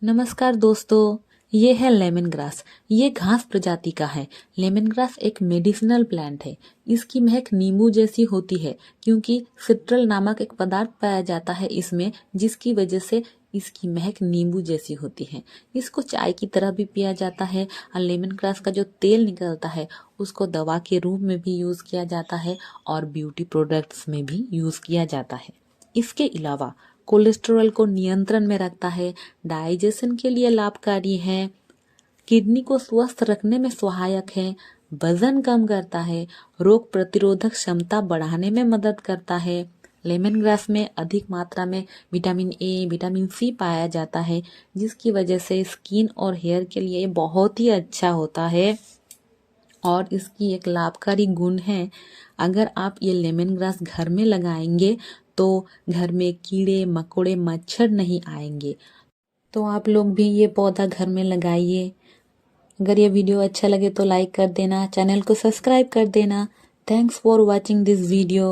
नमस्कार दोस्तों, ये है लेमन ग्रास। ये घास प्रजाति का है। लेमन ग्रास एक मेडिसिनल प्लांट है। इसकी महक नींबू जैसी होती है क्योंकि सिट्रल नामक एक पदार्थ पाया जाता है इसमें, जिसकी वजह से इसकी महक नींबू जैसी होती है। इसको चाय की तरह भी पिया जाता है और लेमन ग्रास का जो तेल निकलता है उसको दवा के रूप में भी यूज़ किया जाता है और ब्यूटी प्रोडक्ट्स में भी यूज़ किया जाता है। इसके अलावा कोलेस्ट्रॉल को नियंत्रण में रखता है, डाइजेशन के लिए लाभकारी है, किडनी को स्वस्थ रखने में सहायक है, वजन कम करता है, रोग प्रतिरोधक क्षमता बढ़ाने में मदद करता है। लेमन ग्रास में अधिक मात्रा में विटामिन ए, विटामिन सी पाया जाता है, जिसकी वजह से स्किन और हेयर के लिए बहुत ही अच्छा होता है और इसकी एक लाभकारी गुण है। अगर आप ये लेमन ग्रास घर में लगाएंगे तो घर में कीड़े मकोड़े मच्छर नहीं आएंगे। तो आप लोग भी ये पौधा घर में लगाइए। अगर ये वीडियो अच्छा लगे तो लाइक कर देना, चैनल को सब्सक्राइब कर देना। Thanks for watching this video.